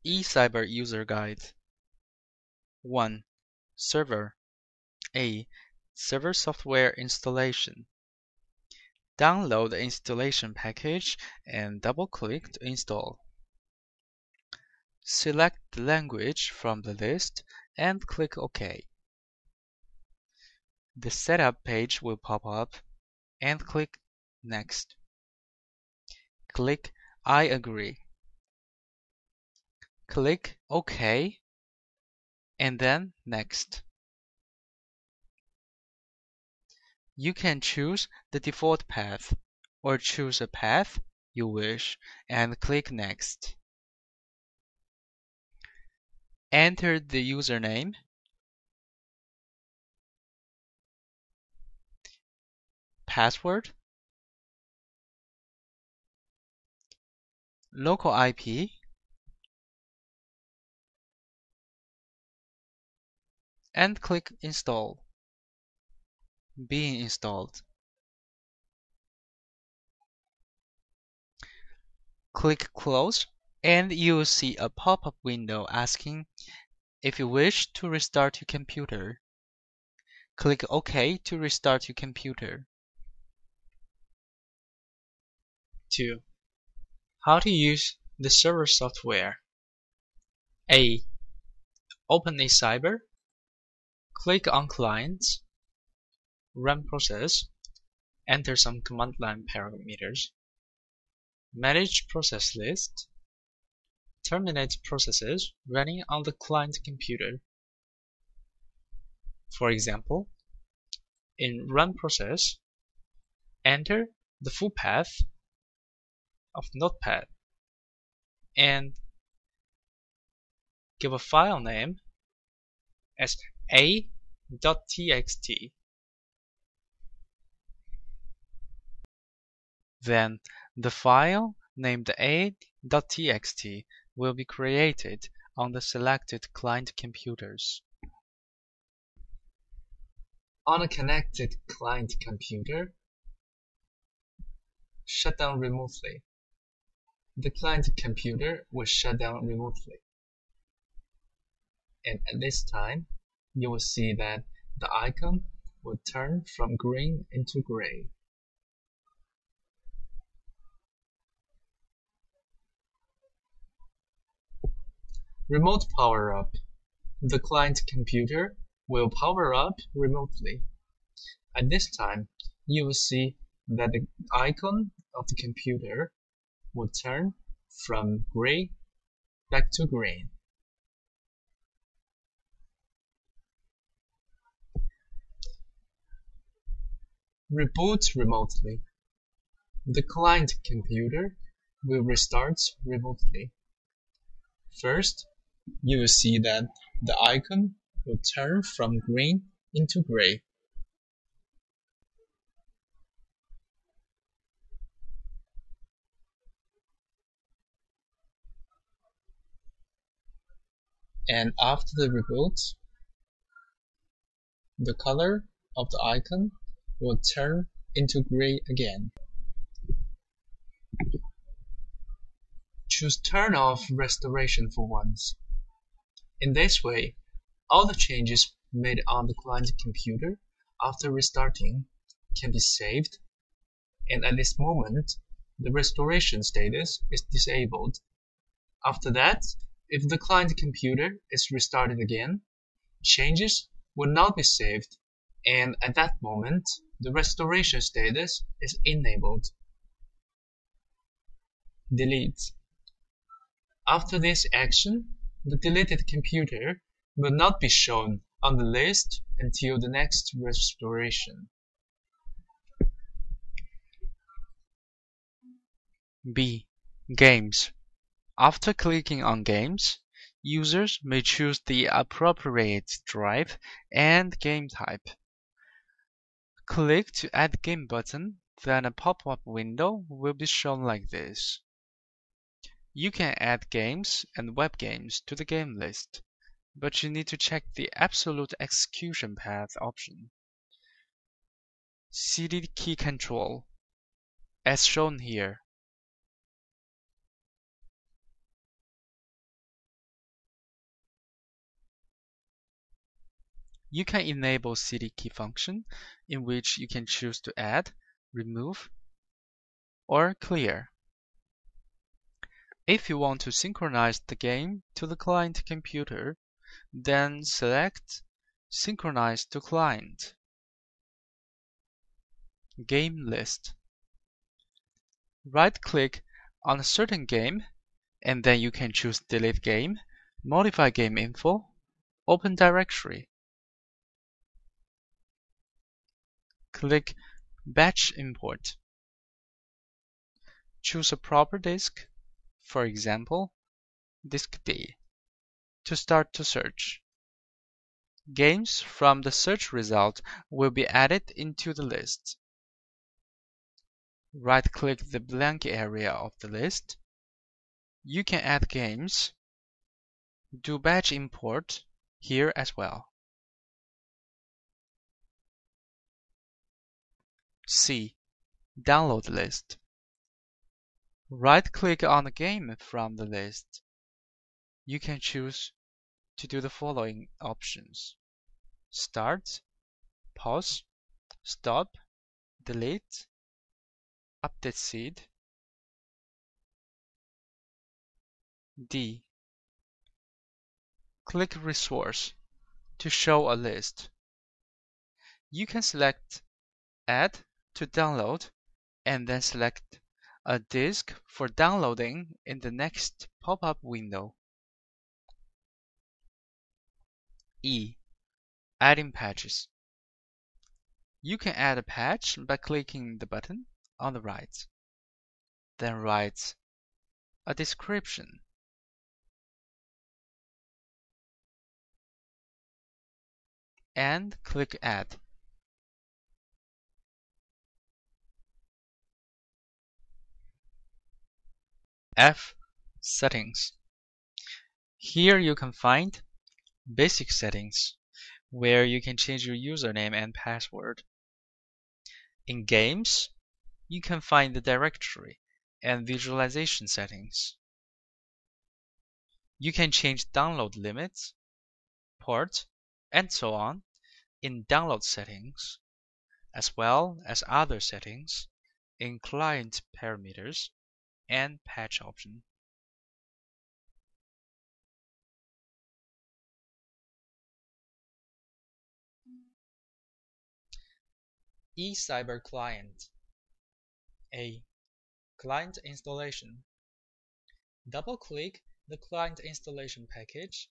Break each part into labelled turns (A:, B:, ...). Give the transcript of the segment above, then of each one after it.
A: eCyber User Guide. 1. Server. A. Server software installation. Download the installation package and double-click to install. Select the language from the list and click OK. The setup page will pop up and click Next. Click I agree. Click OK and then Next. You can choose the default path or choose a path you wish and click Next. Enter the username, password, local IP, and click Install. Being installed. Click Close and you will see a pop-up window asking if you wish to restart your computer. Click OK to restart your computer. 2. How to use the server software. A. Open eCyber. Click on Clients. Run process. Enter some command line parameters. Manage process list. Terminate processes running on the client computer. For example, in run process, enter the full path of Notepad and give a file name as a.txt. Then the file named a.txt will be created on the selected client computers. On a connected client computer, shut down remotely. The client computer will shut down remotely. And at this time, you will see that the icon will turn from green into gray. Remote power up. The client computer will power up remotely. At this time, you will see that the icon of the computer will turn from gray back to green. Reboot remotely. The client computer will restart remotely. First, you will see that the icon will turn from green into gray. And after the reboot, the color of the icon will turn into gray again. Choose Turn off restoration for once. In this way, all the changes made on the client computer after restarting can be saved, and at this moment, the restoration status is disabled. After that, if the client computer is restarted again, changes will not be saved, and at that moment, the restoration status is enabled. Delete. After this action, the deleted computer will not be shown on the list until the next restoration. B. Games. After clicking on Games, users may choose the appropriate drive and game type. Click to Add Game button, then a pop-up window will be shown like this. You can add games and web games to the game list, but you need to check the Absolute Execution Path option. CD key control, as shown here.
B: You can enable cd key function, in which you can choose to add, remove, or clear. If you want to synchronize the game to the client computer, then select Synchronize to Client. Game List. Right-click on a certain game, and then you can choose Delete Game, Modify Game Info, Open Directory. Click Batch Import. Choose a proper disk, for example, Disk D, to start to search. Games from the search result will be added into the list. Right-click the blank area of the list. You can add games. Do batch import here as well. C. Download list. Right-click on a game from the list. You can choose to do the following options: Start, Pause, Stop, Delete, Update seed. D. Click Resource to show a list. You can select Add to Download and then select a disk for downloading in the next pop-up window. E. Adding patches. You can add a patch by clicking the button on the right. Then write a description. And click Add. F. Settings. Here you can find Basic Settings, where you can change your username and password. In Games, you can find the directory and visualization settings. You can change download limits, port, and so on in Download Settings, as well as other settings in Client Parameters and Patch option. eCyber Client. A. Client installation. Double-click the client installation package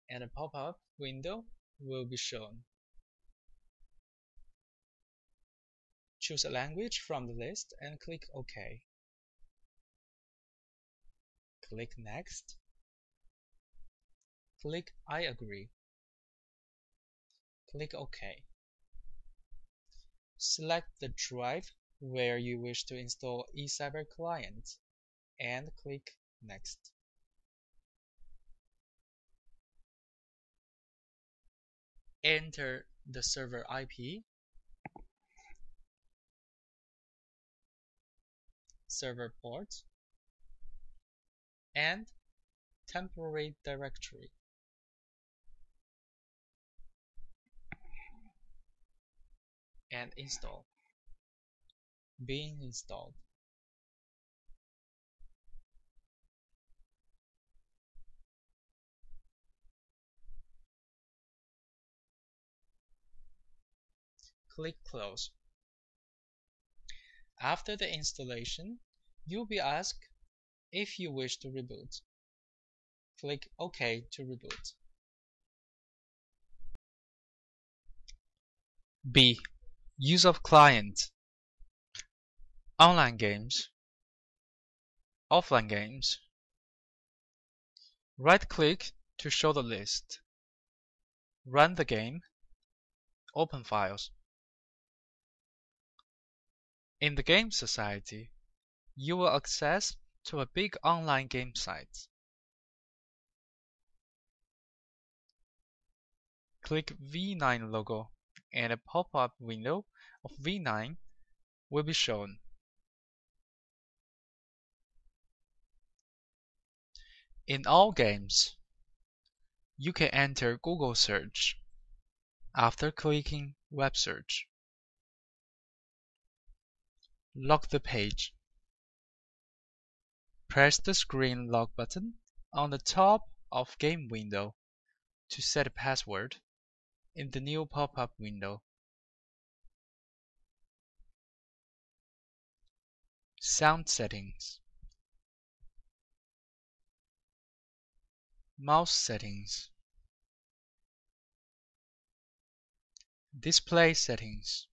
B: and a pop-up window will be shown. Choose a language from the list and click OK. Click Next. Click I agree. Click OK. Select the drive where you wish to install eCyber Client and click Next. Enter the server IP, server port, and temporary directory. And install. Being installed. Click Close. After the installation, you'll be asked if you wish to reboot. Click OK to reboot. B. Use of client. Online games. Offline games. Right-click to show the list. Run the game. Open files. In the Game Society, you will access to a big online game site. Click V9 logo and a pop-up window of V9 will be shown. In all games, you can enter Google search. After clicking Web Search, lock the page. Press the screen lock button on the top of Game window to set a password in the new pop-up window. Sound settings. Mouse settings. Display settings.